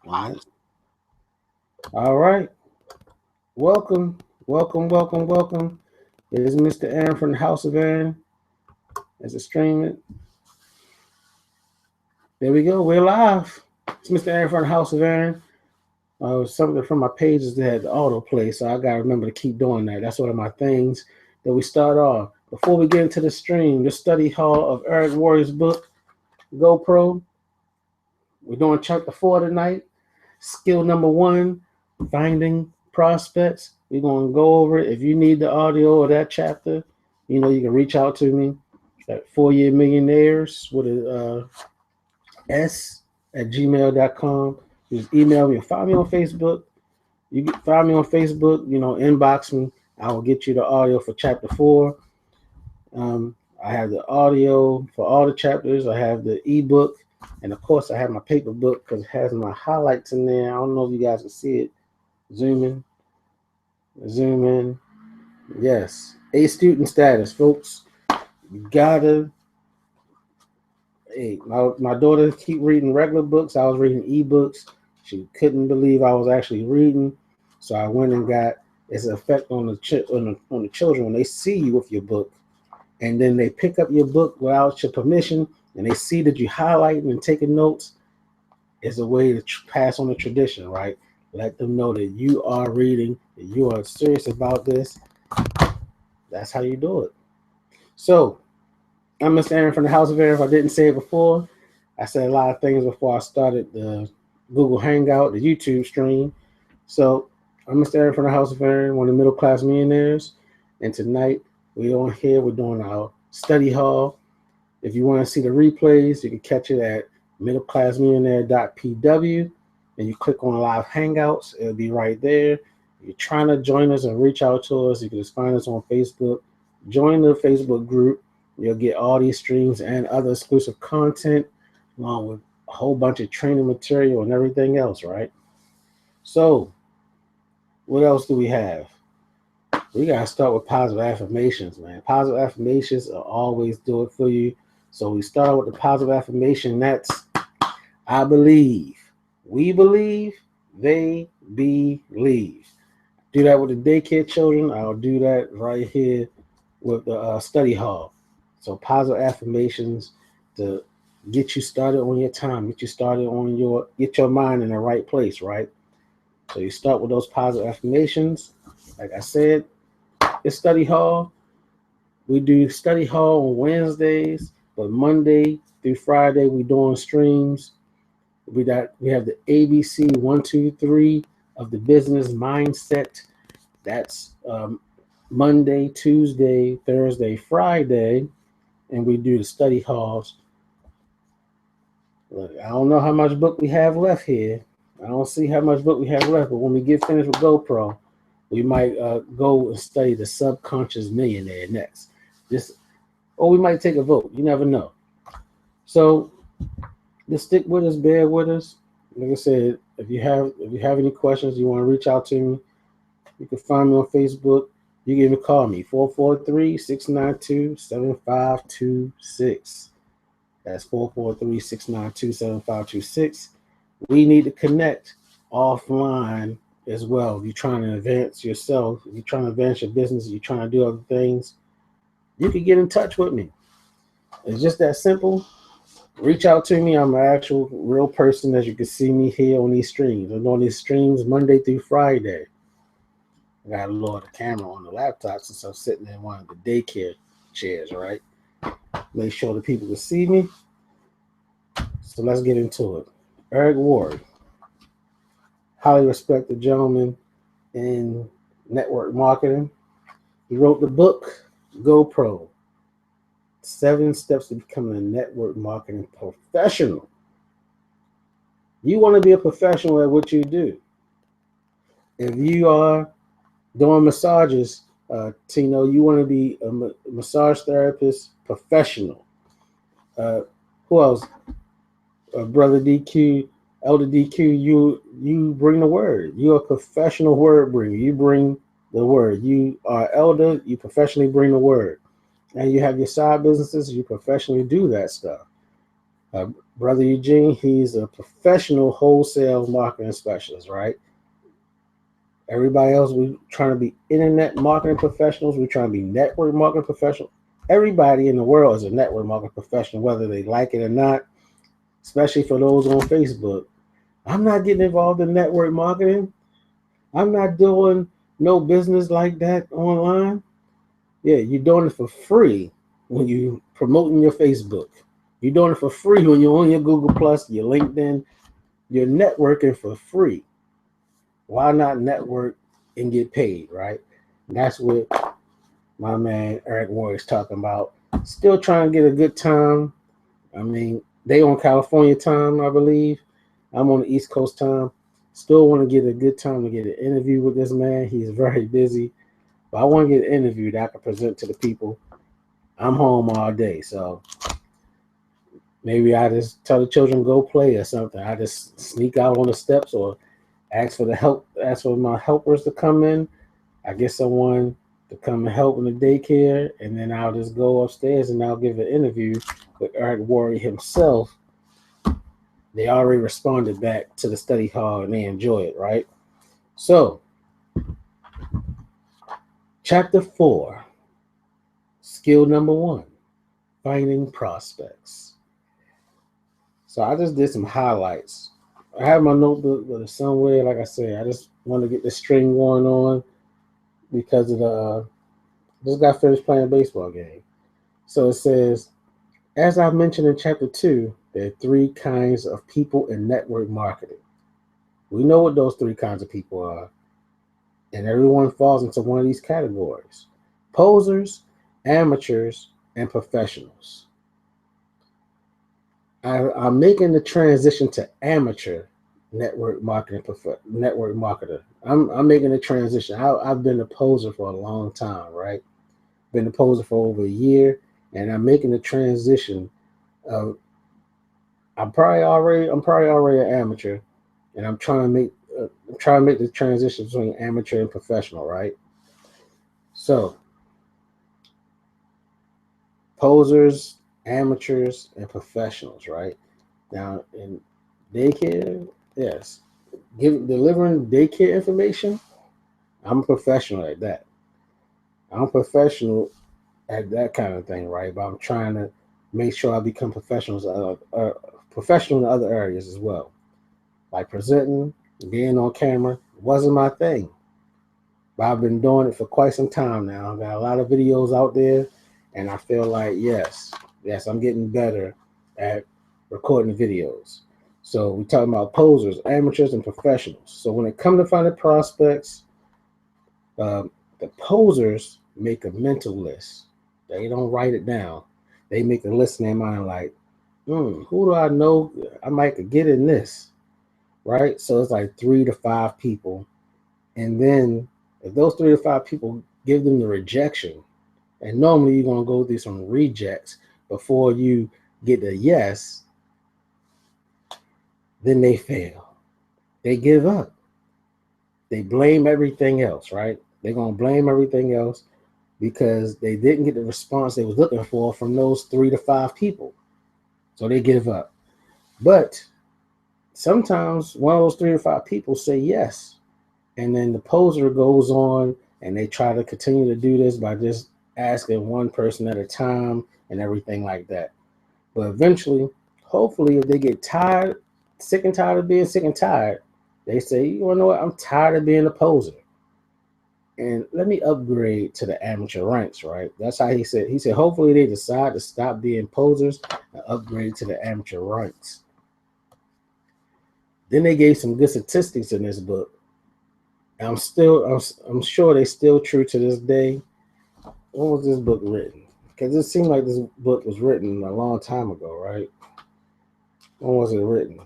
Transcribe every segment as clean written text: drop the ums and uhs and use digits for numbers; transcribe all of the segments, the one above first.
All all right. Welcome, welcome, welcome, welcome. It is Mr. Aaron from the House of Aaron. As a streaming. There we go. We're live. It's Mr. Aaron from the House of Aaron. Something from my pages that had the autoplay, so I gotta remember to keep doing that. That's one of my things that we start off. Before we get into the stream, the study hall of Eric Worre's book, GoPro. We're doing chapter 4 tonight. Skill number 1, finding prospects. We're going to go over it. If you need the audio of that chapter, you can reach out to me at 4-Year Millionaires with a S at gmail.com. Just email me or find me on Facebook. You can find me on Facebook, inbox me. I will get you the audio for chapter 4. I have the audio for all the chapters. I have the ebook. And of course, I have my paper book because it has my highlights in there. I don't know if you guys can see it. Zoom in. Zoom in. Yes. A student status, folks. You gotta. Hey, my daughter keep reading regular books. I was reading ebooks. She couldn't believe I was actually reading. So I went and got its effect on the children when they see you with your book. And then they pick up your book without your permission, and they see that you highlighting and taking notes. Is a way to pass on the tradition, right? Let them know that you are reading, that you are serious about this. That's how you do it. So, I'm Mr. Aaron from the House of Aaron. If I didn't say it before, I said a lot of things before I started the Google Hangout, the YouTube stream. So, I'm Mr. Aaron from the House of Aaron, one of the middle class millionaires. And tonight, we're on here. We're doing our study hall. If you want to see the replays, you can catch it at middleclassmillionaire.pw, and you click on live hangouts. It'll be right there. If you're trying to join us and reach out to us, you can just find us on Facebook. Join the Facebook group. You'll get all these streams and other exclusive content, along with a whole bunch of training material and everything else, right? So, what else do we have? We got to start with positive affirmations, man. Positive affirmations will always do it for you. So we start with the positive affirmation. That's, I believe, we believe, they believe. Do that with the daycare children. I'll do that right here with the study hall. So positive affirmations to get you started on your time, get you started on get your mind in the right place, right? So you start with those positive affirmations. Like I said, it's study hall. We do study hall on Wednesdays, but Monday through Friday we doing streams. We have the ABC 1, 2, 3 of the business mindset. That's Monday, Tuesday, Thursday, Friday, and we do the study halls. Look, I don't know how much book we have left here. I don't see how much book we have left, but when we get finished with GoPro, we might go and study the subconscious millionaire next. Or we might take a vote. You never know. So just stick with us, bear with us. Like I said, if you have any questions, you want to reach out to me, you can find me on Facebook. You can even call me, 443-692-7526. That's 443-692-7526. We need to connect offline as well. If you're trying to advance yourself, if you're trying to advance your business, if you're trying to do other things, you can get in touch with me. It's just that simple. Reach out to me. I'm an actual real person, as you can see me here on these streams. I'm on these streams Monday through Friday. I got to lower the camera on the laptop since I'm sitting in one of the daycare chairs, right? Make sure the people can see me. So let's get into it. Eric Worre, highly respected gentleman in network marketing. He wrote the book, GoPro, 7 Steps to Becoming a Network Marketing Professional. You want to be a professional at what you do. If you are doing massages, Tino, you want to be a massage therapist professional. Who else? Brother DQ, Elder DQ, you bring the word. You're a professional word bringer. You bring the word. You are elder, you professionally bring the word. And you have your side businesses, you professionally do that stuff. Brother Eugene, he's a professional wholesale marketing specialist, right? Everybody else, we trying to be internet marketing professionals. We're trying to be network marketing professionals. Everybody in the world is a network marketing professional, whether they like it or not, especially for those on Facebook. I'm not getting involved in network marketing. I'm not doing no business like that online. Yeah, you're doing it for free when you promoting your Facebook. You're doing it for free when you're on your Google Plus, your LinkedIn. You're networking for free. Why not network and get paid, right? And that's what my man Eric Worre is talking about. Still trying to get a good time. I mean, they on California time, I believe. I'm on the East Coast time. Still want to get a good time to get an interview with this man. He's very busy. But I want to get an interview that I can present to the people. I'm home all day, so maybe I just tell the children go play or something. I just sneak out on the steps or ask for my helpers to come in. I get someone to come and help in the daycare, and then I'll just go upstairs and I'll give an interview with Eric Worre himself. They already responded back to the study hall and they enjoy it, right? So, chapter 4, skill number 1, finding prospects. So I just did some highlights. I have my notebook, but it's somewhere, like I said, I just want to get the string going on because of just got finished playing a baseball game. So it says, as I mentioned in chapter 2, there are 3 kinds of people in network marketing. We know what those 3 kinds of people are, and everyone falls into one of these categories: posers, amateurs, and professionals. I'm making the transition to amateur network marketing, network marketer. I'm making the transition. I've been a poser for a long time, right? Been a poser for over a year, and I'm making the transition of I'm probably already an amateur, and I'm trying to make the transition between amateur and professional, right? So posers, amateurs, and professionals, right? Now in daycare, yes, delivering daycare information. I'm a professional at that. I'm a professional at that kind of thing, right? But I'm trying to make sure I become professional in other areas as well, like presenting, being on camera. Wasn't my thing, but I've been doing it for quite some time now. I've got a lot of videos out there, and I feel like yes, I'm getting better at recording videos. So we're talking about posers, amateurs, and professionals. So when it comes to finding prospects, um, the posers make a mental list. They don't write it down. They make a list in their mind like, who do I know I might could get in this, right? So it's like 3 to 5 people. And then if those 3 to 5 people give them the rejection, and normally you're going to go through some rejects before you get the yes, then they fail. They give up. They blame everything else, right? They're going to blame everything else because they didn't get the response they was looking for from those 3 to 5 people. So they give up. But sometimes one of those 3 to 5 people say yes. And then the poser goes on and they try to continue to do this by just asking one person at a time and everything like that. But eventually, hopefully, if they get tired, sick and tired of being sick and tired, they say, you know what, I'm tired of being a poser. And let me upgrade to the amateur ranks, right? That's how he said. He said, hopefully they decide to stop being posers and upgrade to the amateur ranks. Then they gave some good statistics in this book. And I'm sure they're still true to this day. When was this book written? Because it seemed like this book was written a long time ago, right? When was it written?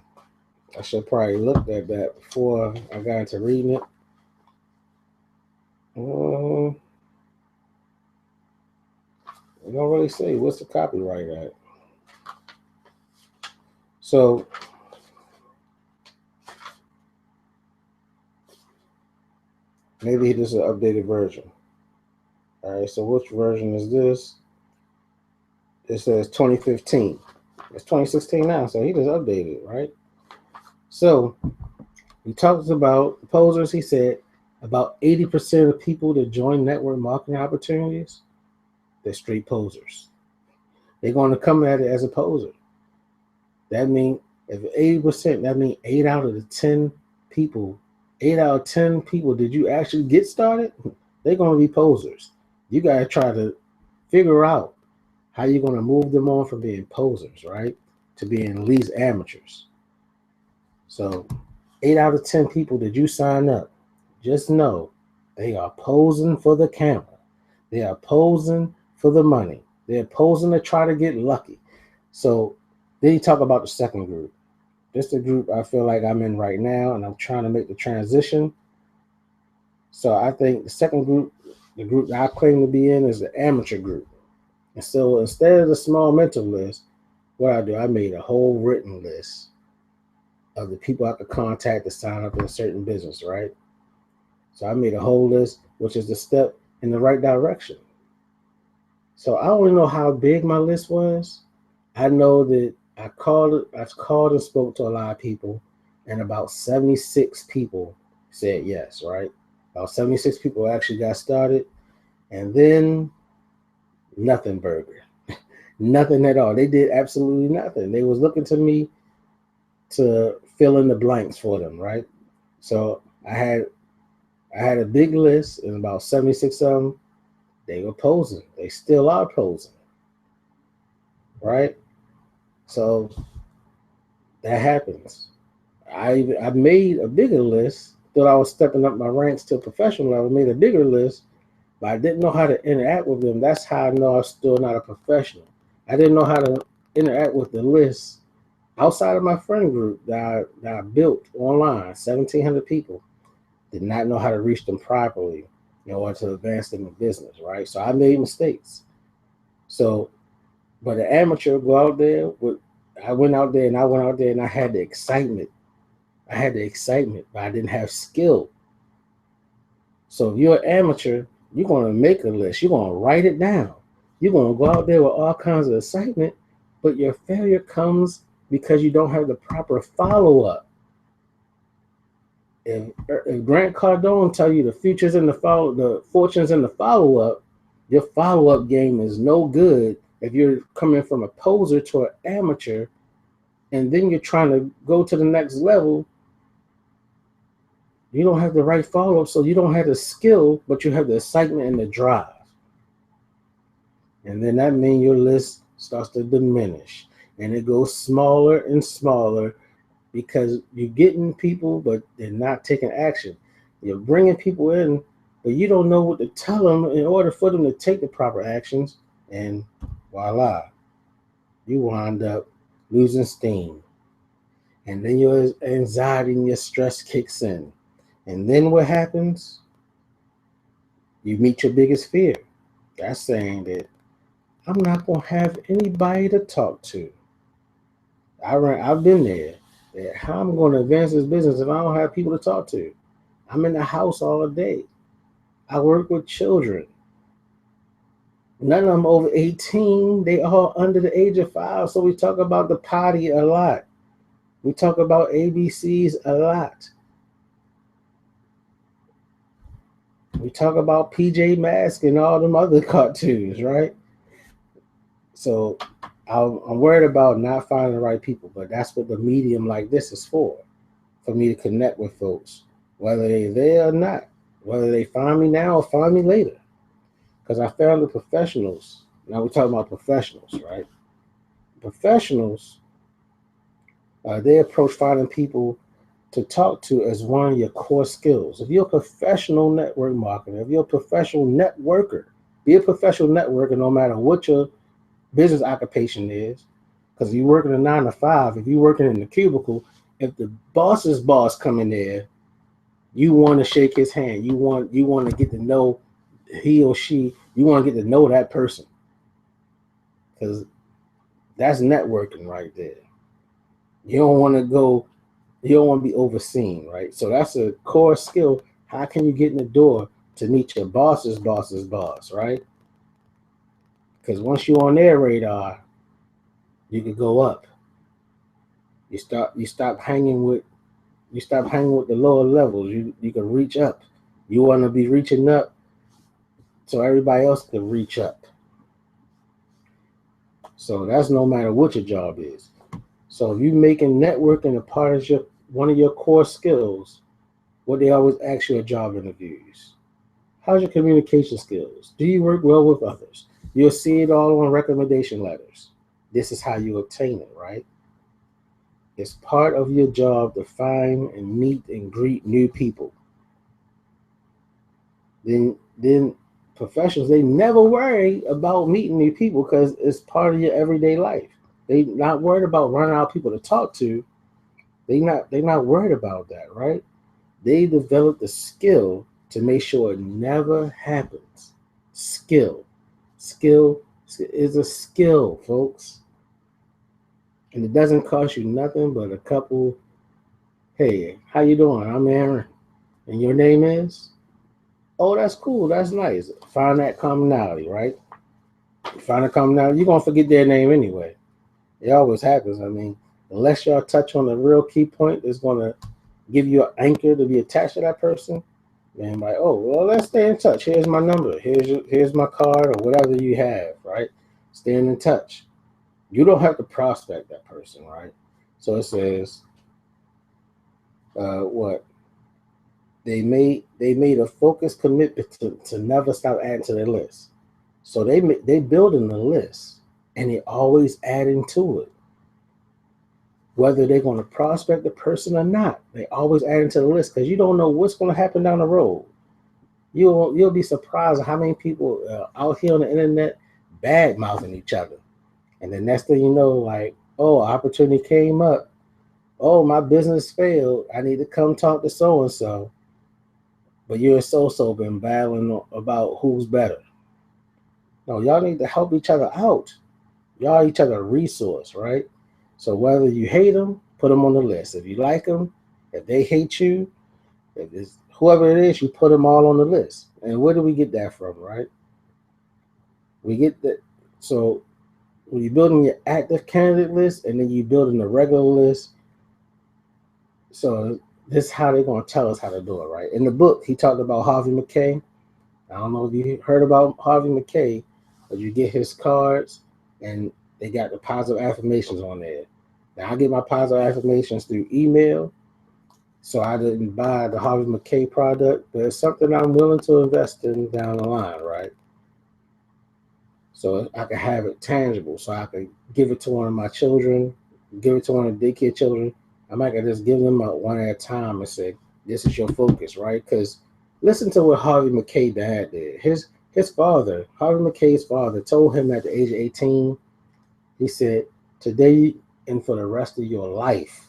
I should probably looked at that before I got into reading it. It don't really say what's the copyright at. So maybe this is an updated version. All right, so which version is this? It says 2015. It's 2016 now, so he just updated, right? So he talks about posers. He said about 80% of people that join network marketing opportunities, they're straight posers. They're going to come at it as a poser. That means if 80%, that means people, 8 out of 10 people, did you actually get started? They're going to be posers. You got to try to figure out how you're going to move them on from being posers, right, to being at least amateurs. So 8 out of 10 people, did you sign up? Just know they are posing for the camera. They are posing for the money. They're posing to try to get lucky. So then you talk about the second group. This is the group I feel like I'm in right now, and I'm trying to make the transition. So I think the second group, the group that I claim to be in, is the amateur group. And so instead of the small mental list, what I do, I made a whole written list of the people I could contact to sign up in a certain business, right? So I made a whole list, which is the step in the right direction. So I don't know how big my list was. I know that I called and spoke to a lot of people, and about 76 people said yes, right? About 76 people actually got started, and then nothing burger. Nothing at all. They did absolutely nothing. They was looking to me to fill in the blanks for them, right? So I had a big list, and about 76 of them, they were posing. They still are posing, right? So that happens. I made a bigger list. Thought I was stepping up my ranks to a professional level. Made a bigger list, but I didn't know how to interact with them. That's how I know I'm still not a professional. I didn't know how to interact with the list outside of my friend group that I built online. 1,700 people. Did not know how to reach them properly in order to advance them in business, right? So I made mistakes. So, but an amateur go out there with, I went out there and I had the excitement. I had the excitement, but I didn't have skill. So if you're an amateur, you're going to make a list. You're going to write it down. You're going to go out there with all kinds of excitement, but your failure comes because you don't have the proper follow up. If Grant Cardone tell you the fortunes in the follow up, your follow up game is no good if you're coming from a poser to an amateur, and then you're trying to go to the next level. You don't have the right follow up, so you don't have the skill, but you have the excitement and the drive. And then that means your list starts to diminish, and it goes smaller and smaller because you're getting people, but they're not taking action. You're bringing people in, but you don't know what to tell them in order for them to take the proper actions. And voila, you wind up losing steam. And then your anxiety and your stress kicks in. And then what happens? You meet your biggest fear. That's saying that I'm not going to have anybody to talk to. I've been there. How I'm going to advance this business if I don't have people to talk to? I'm in the house all day. I work with children. None of them over 18. They all under the age of 5. So we talk about the potty a lot. We talk about ABCs a lot. We talk about PJ Masks and all them other cartoons, right? So I'm worried about not finding the right people, but that's what the medium like this is for me to connect with folks, whether they're there or not, whether they find me now or find me later. Because I found the professionals. Now we're talking about professionals, right? Professionals, they approach finding people to talk to as one of your core skills. If you're a professional network marketer, if you're a professional networker, be a professional networker no matter what your business occupation is. Because if you're working a 9 to 5, if you're working in the cubicle, if the boss's boss come in there, you want to shake his hand. You want to get to know he or she. You want to get to know that person, because that's networking right there. You don't want to go. You don't want to be overseen, right? So that's a core skill. How can you get in the door to meet your boss's boss's boss, right? Because once you're on their radar, You could go up. You stop hanging with the lower levels. You can reach up. You want to be reaching up so everybody else can reach up. So that's no matter what your job is. So if you making networking a part of your one of your core skills, what they always ask you at job interviews. How's your communication skills? Do you work well with others? You'll see it all on recommendation letters. This is how you obtain it, right? It's part of your job to find and meet and greet new people. Then professionals, they never worry about meeting new people because it's part of your everyday life. They not worried about running out of people to talk to. They not worried about that, right? They develop the skill to make sure it never happens. Skill. Skill is a skill, folks. And it doesn't cost you nothing but a couple, hey, how you doing? I'm Aaron. And your name is? Oh, that's cool. That's nice. Find that commonality, right? Find a commonality. You're going to forget their name anyway. It always happens. I mean, unless y'all touch on the real key point that's going to give you an anchor to be attached to that person, then like, oh, well, let's stay in touch. Here's my number. Here's my card or whatever you have, right? Staying in touch. You don't have to prospect that person, right? So it says, what? They made a focused commitment to never stop adding to their list. So they building the list and they always adding to it. Whether they're going to prospect the person or not, they always adding to the list because you don't know what's going to happen down the road. You'll be surprised at how many people out here on the internet bad mouthing each other, and the next thing you know, like, oh, opportunity came up. Oh, my business failed. I need to come talk to so and so. But you and so been battling about who's better. No, y'all need to help each other out. Y'all each other a resource, right? So whether you hate them, put them on the list. If you like them, if they hate you, if it's whoever it is, you put them all on the list. And where do we get that from, right? We get that. So when you're building your active candidate list and then you're building the regular list, so this is how they're going to tell us how to do it, right? In the book, he talked about Harvey McKay. I don't know if you heard about Harvey McKay, but you get his cards and they got the positive affirmations on there. Now, I get my positive affirmations through email, so I didn't buy the Harvey McKay product, but it's something I'm willing to invest in down the line, right? So I can have it tangible, so I can give it to one of my children, give it to one of the daycare children. I might just give them out one at a time and say, this is your focus, right? Because listen to what Harvey McKay dad did. His father, Harvey McKay's father, told him at the age of 18, he said, today and for the rest of your life.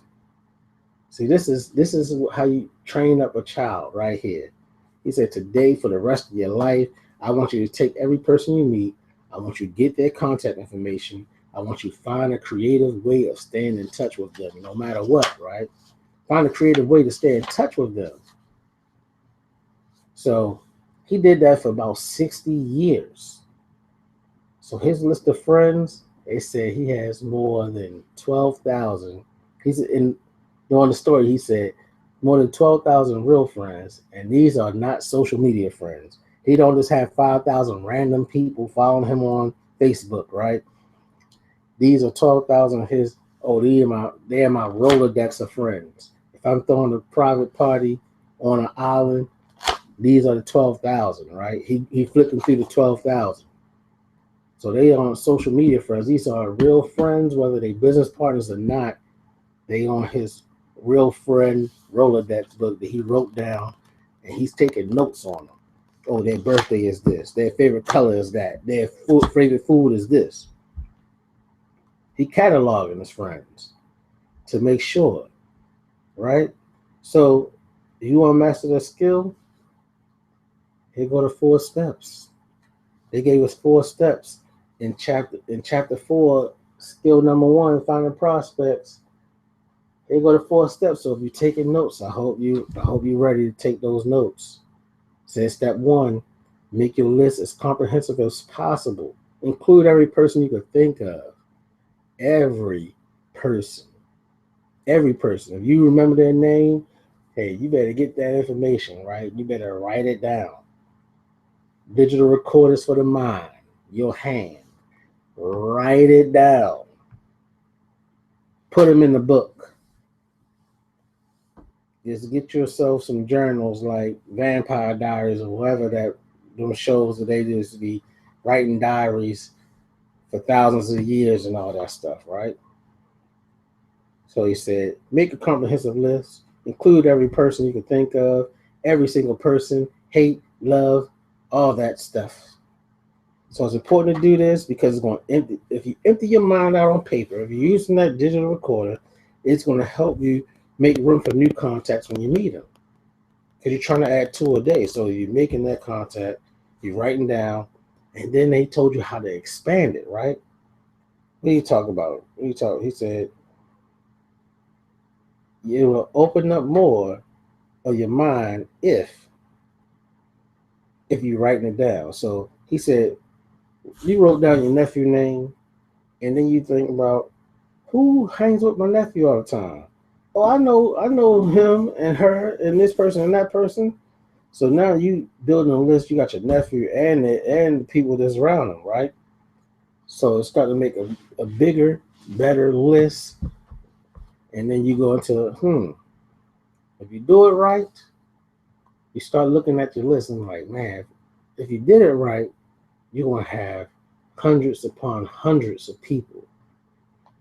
See, this is how you train up a child right here. He said, today for the rest of your life, I want you to take every person you meet. I want you to get their contact information. I want you to find a creative way of staying in touch with them, no matter what, right? Find a creative way to stay in touch with them. So he did that for about 60 years. So his list of friends, they said he has more than 12,000. He's in during the story, he said more than 12,000 real friends, and these are not social media friends. He don't just have 5,000 random people following him on Facebook, right? These are 12,000 of his, oh, they are my Rolodex of friends. If I'm throwing a private party on an island, these are the 12,000, right? He flipping through the 12,000. So they aren't social media friends. These are real friends, whether they business partners or not. They on his real friend Rolodex book that he wrote down, and he's taking notes on them. Oh, their birthday is this. Their favorite color is that. Their favorite food is this. He cataloging his friends to make sure, right? So if you want to master that skill, here go the 4 steps. They gave us 4 steps in chapter 4, skill number 1, finding prospects. Here go the 4 steps. So if you're taking notes, I hope you're ready to take those notes. Says step 1, make your list as comprehensive as possible. Include every person you could think of. every person. Every person. If you remember their name, hey, you better get that information, right? You better write it down. Digital recorders for the mind, your hand. Write it down. Put them in the book. Just get yourself some journals like Vampire Diaries or whatever that them shows that they just be writing diaries for thousands of years and all that stuff, right? So he said, make a comprehensive list, include every person you can think of, every single person, hate, love, all that stuff. So it's important to do this because it's going to empty. If you empty your mind out on paper, if you're using that digital recorder, it's going to help you make room for new contacts when you need them. Because you're trying to add 2 a day. So you're making that contact, you're writing down, and then they told you how to expand it, right? What do you talk about? He said, you will open up more of your mind if you're writing it down. So he said, you wrote down your nephew name, and then you think about who hangs with my nephew all the time. Oh, I know him and her and this person and that person. So now you building a list. You got your nephew and the people that's around him, right? So it's starting to make a bigger, better list, and then you go into if you do it right, you start looking at your list and like, man, if you did it right, you're gonna have hundreds upon hundreds of people.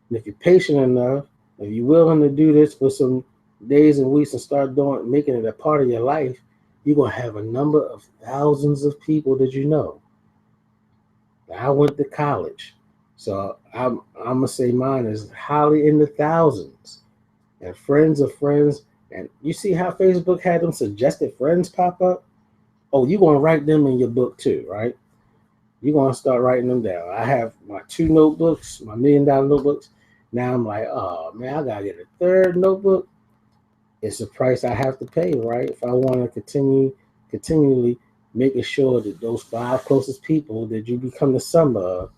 And if you're patient enough, if you're willing to do this for some days and weeks and start making it a part of your life, you're gonna have a number of thousands of people that you know. I went to college, so I'm gonna say mine is highly in the thousands. And friends of friends, and you see how Facebook had them suggested friends pop up? Oh, you're gonna write them in your book too, right? You're gonna start writing them down. I have my 2 notebooks, my $1 million notebooks. Now I'm like, oh man, I gotta get a 3rd notebook. It's a price I have to pay, right? If I want to continually making sure that those 5 closest people that you become the sum of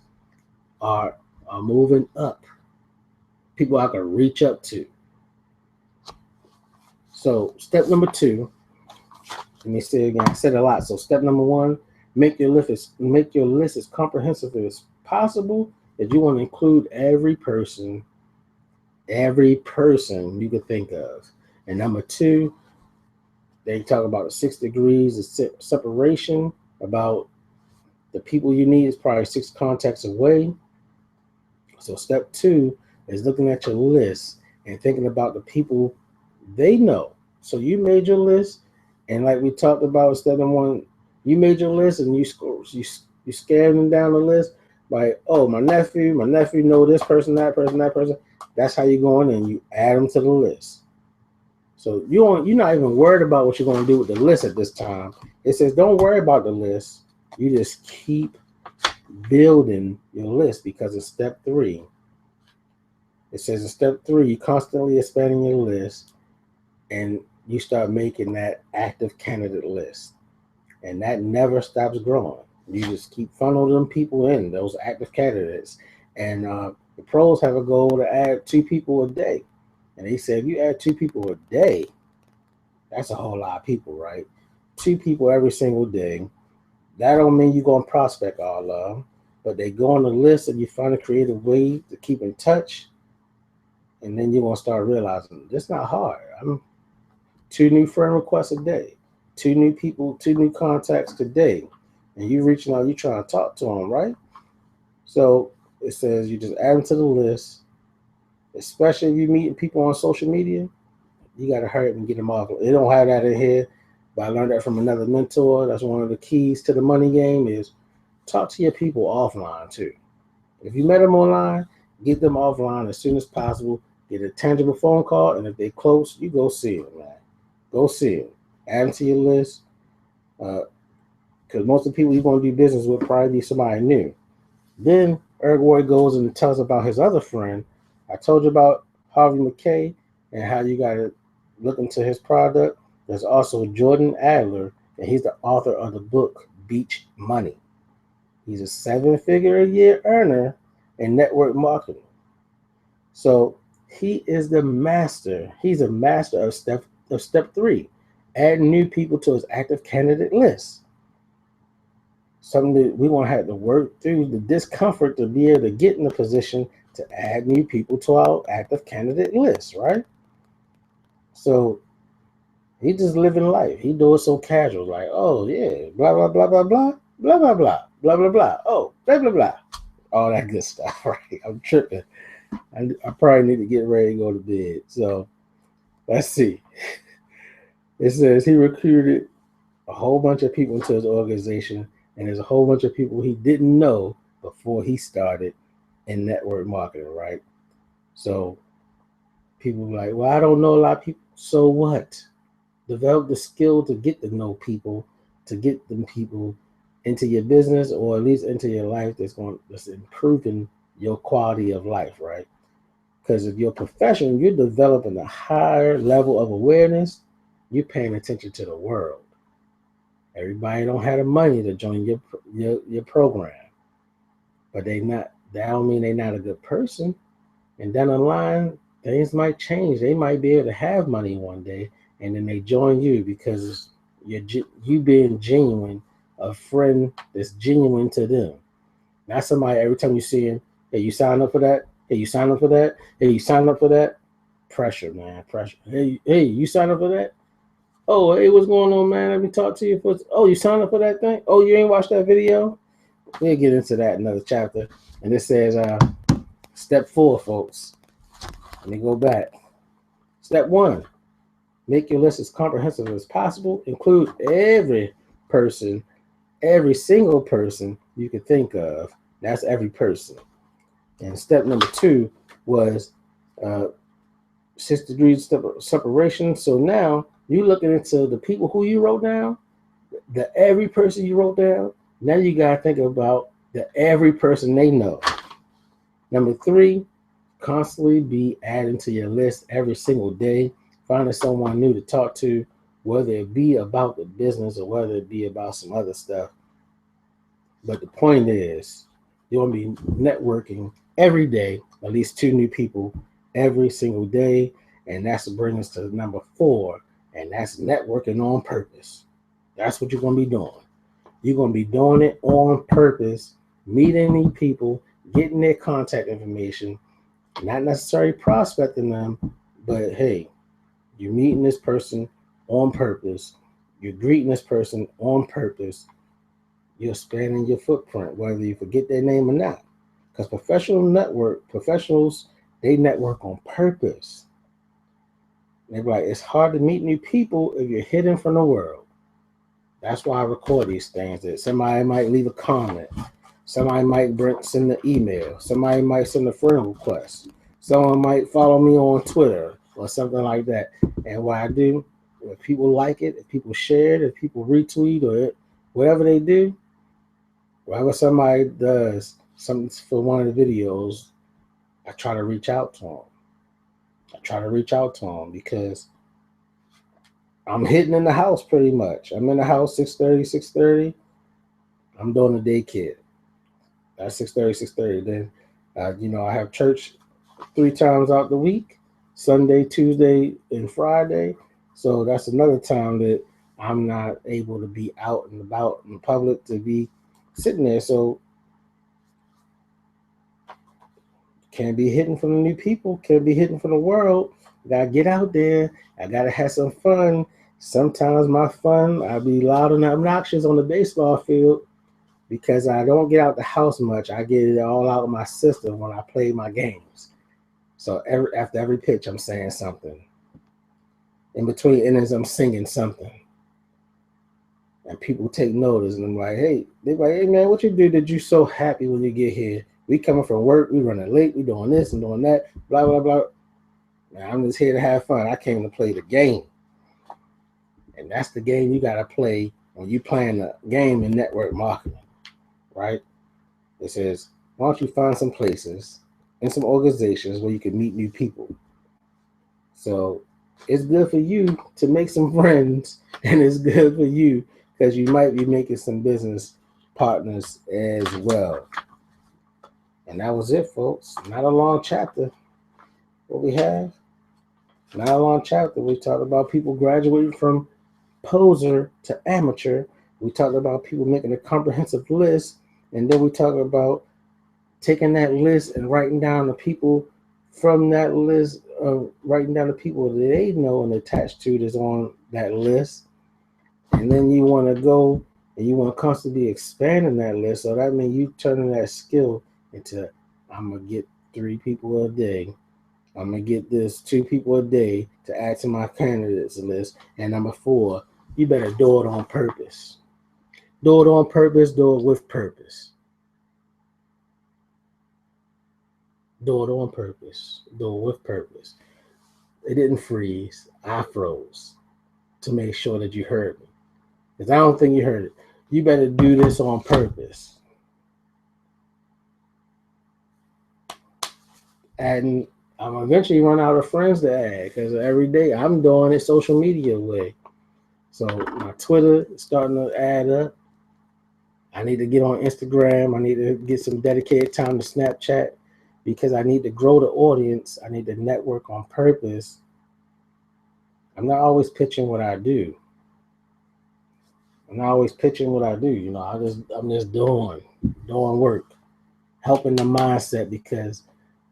are moving up. People I can reach up to. So step number 2, let me say again, I said a lot. So step number 1, make your list as comprehensive as possible. That you want to include every person you could think of. And number 2, they talk about the 6 degrees of separation, about the people you need is probably 6 contacts away. So step 2 is looking at your list and thinking about the people they know. So you made your list, and like we talked about, step number 1, you made your list and you scan them down the list. Like, oh, my nephew know this person, that person, that person. That's how you go in and you add them to the list. So you're not even worried about what you're going to do with the list at this time. It says don't worry about the list. You just keep building your list because it's step 3. It says in step 3, you constantly expanding your list and you start making that active candidate list. And that never stops growing. You just keep funneling them people in, those active candidates. And the pros have a goal to add 2 people a day. And they said if you add 2 people a day, that's a whole lot of people, right? 2 people every single day. That don't mean you're going to prospect all of them, but they go on the list and you find a creative way to keep in touch. And then you're going to start realizing it's not hard. I'm 2 new friend requests a day, 2 new people, 2 new contacts today. And you reaching out, you trying to talk to them, right? So it says you just add them to the list, especially if you're meeting people on social media. You got to hurry up and get them off. They don't have that in here, but I learned that from another mentor. That's one of the keys to the money game is talk to your people offline too. If you met them online, get them offline as soon as possible. Get a tangible phone call, and if they're close, you go see them, man. Go see them. Add them to your list, because most of the people you're going to do business with probably be somebody new. Then Worre goes and tells about his other friend. I told you about Harvey McKay and how you got to look into his product. There's also Jordan Adler, and he's the author of the book Beach Money. He's a 7-figure a year earner in network marketing. So he is the master. He's a master of step three, adding new people to his active candidate list. Something that we won't have to work through the discomfort to be able to get in a position to add new people to our active candidate list, right? So he just living life. He do it so casual, like, oh yeah, blah blah blah blah blah blah blah blah blah blah blah. Oh, blah blah blah, all that good stuff, right? I'm tripping. I probably need to get ready to go to bed. So let's see. It says he recruited a whole bunch of people into his organization, and there's a whole bunch of people he didn't know before he started in network marketing, right? So people were like, well, I don't know a lot of people. So what? Develop the skill to get to know people, to get them people into your business or at least into your life that's improving your quality of life, right? Because if you're a professional, you're developing a higher level of awareness, you're paying attention to the world. Everybody don't have the money to join your program, but they not. That don't mean they're not a good person. And down the line, things might change. They might be able to have money one day, and then they join you because you being genuine, a friend that's genuine to them. Not somebody every time you see him, hey, you sign up for that. Hey, you sign up for that. Hey, you sign up for that. Pressure, man, pressure. Hey, you sign up for that. Oh, hey, what's going on, man? Let me talk to you. Oh, you signed up for that thing? Oh, you ain't watched that video? We'll get into that in another chapter. And it says, step 4, folks. Let me go back. Step 1, make your list as comprehensive as possible. Include person, every single person you could think of. That's every person. And step number 2 was uh, 6 degrees separation. So now you're looking into the people who you wrote down, the every person you wrote down. Now you got to think about the every person they know. Number 3, constantly be adding to your list every single day, finding someone new to talk to, whether it be about the business or whether it be about some other stuff. But the point is, you want to be networking every day, at least 2 new people every single day. And that's to bring us to number 4, and that's networking on purpose. That's what you're going to be doing. You're going to be doing it on purpose, meeting new people, getting their contact information, not necessarily prospecting them, but hey, you're meeting this person on purpose. You're greeting this person on purpose. You're expanding your footprint, whether you forget their name or not. Because professionals, they network on purpose. They're like, it's hard to meet new people if you're hidden from the world. That's why I record these things. That somebody might leave a comment. Somebody might send an email. Somebody might send a friend request. Someone might follow me on Twitter or something like that. And what I do, if people like it, if people share it, if people retweet or whatever they do, whenever somebody does something for one of the videos, I try to reach out to them. Because I'm hitting in the house pretty much. I'm in the house 6:30. I'm doing the daycare. That's 6:30. Then, I have church 3 times out the week, Sunday, Tuesday, and Friday. So that's another time that I'm not able to be out and about in public to be sitting there. So can't be hidden from the new people, can't be hidden from the world. Gotta get out there. I gotta have some fun. Sometimes my fun, I'll be loud and obnoxious on the baseball field because I don't get out the house much. I get it all out of my system when I play my games. So after every pitch, I'm saying something. In between innings, I'm singing something. And people take notice, and I'm like, they're like, hey man, what you do that you so happy when you get here? We coming from work, we running late, we doing this and doing that, blah, blah, blah. Now, I'm just here to have fun. I came to play the game. And that's the game you got to play when you playing the game in network marketing, right? It says, why don't you find some places and some organizations where you can meet new people? So it's good for you to make some friends, and it's good for you because you might be making some business partners as well. And that was it, folks. Not a long chapter. what we have. Nylon chapter, we talked about people graduating from poser to amateur. We talked about people making a comprehensive list. And then we talked about taking that list and writing down the people from that list, writing down the people that they know and attached to that's on that list. And then you want to go and you want to constantly be expanding that list. So that means you turning that skill into, I'm going to get 3 people a day. I'm going to get this 2 people a day to add to my candidates list. And number 4, you better do it on purpose. Do it on purpose. Do it with purpose. Do it on purpose. Do it with purpose. It didn't freeze. I froze to make sure that you heard me. Because I don't think you heard it. You better do this on purpose. And I'm eventually run out of friends to add because every day I'm doing it social media way. So my Twitter is starting to add up. I need to get on Instagram. I need to get some dedicated time to Snapchat because I need to grow the audience. I need to network on purpose. I'm not always pitching what I do. I'm not always pitching what I do. You know, I'm just doing work, helping the mindset because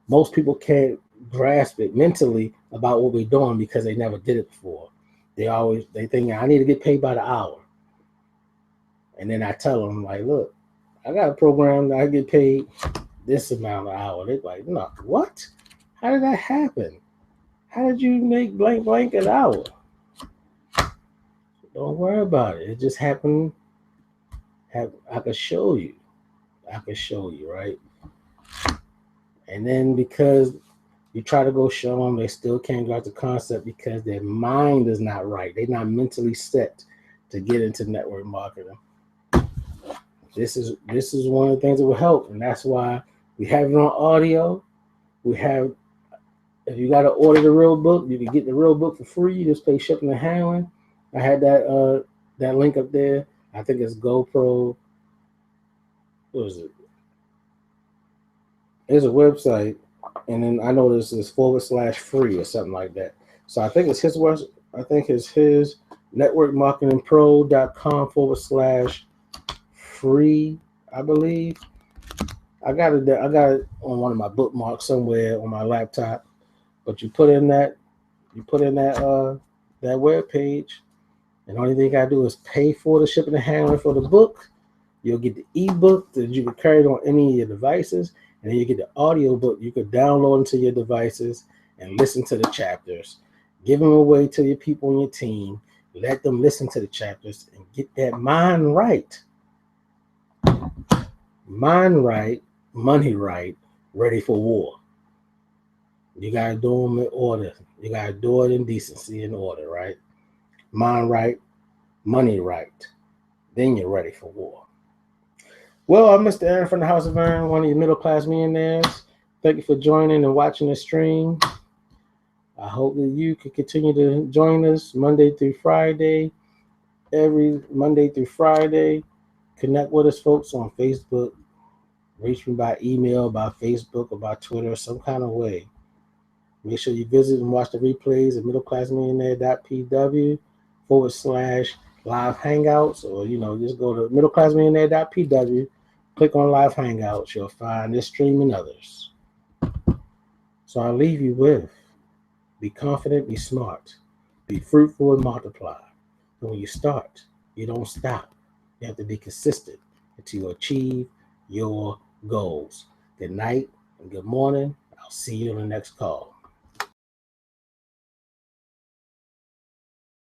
most people can't grasp it mentally about what we're doing because they never did it before. They think I need to get paid by the hour. And then I tell them, like, look, I got a program that I get paid this amount of hour. They're like, no, what? How did that happen? How did you make blank an hour? Don't worry about it. It just happened. I could show you. Right? And then because you try to go show them, they still can't grasp the concept because their mind is not right. They're not mentally set to get into network marketing. This is one of the things that will help, and that's why we have it on audio. We have, if you got to order the real book, you can get the real book for free. You just pay shipping and handling. I had that link up there. I think it's GoPro. What is it? It's a website, and then I know this is /free or something like that. So I think it's his website. I think it's his networkmarketingpro.com/free, I believe. I got it on one of my bookmarks somewhere on my laptop. But you put in that web page, and the only thing you gotta do is pay for the shipping and handling for the book. You'll get the ebook that you can carry it on any of your devices, and then you get the audio book you could download into your devices and listen to the chapters. Give them away to your people on your team. Let them listen to the chapters and get that mind right. Mind right, money right, ready for war. You got to do them in order. You got to do it in decency and order, right? Mind right, money right. Then you're ready for war. Well, I'm Mr. Aaron from the House of Aaron, one of your middle-class millionaires. Thank you for joining and watching the stream. I hope that you can continue to join us Monday through Friday. Every Monday through Friday. Connect with us, folks, on Facebook. Reach me by email, by Facebook, or by Twitter, some kind of way. Make sure you visit and watch the replays at middleclassmillionaire.pw/live hangouts, or just go to middleclassmillionaire.pw, click on live hangouts. You'll find this stream and others. So I'll leave you with: be confident, be smart, be fruitful, and multiply. And when you start, you don't stop. You have to be consistent until you achieve your goals. Good night and good morning. I'll see you on the next call.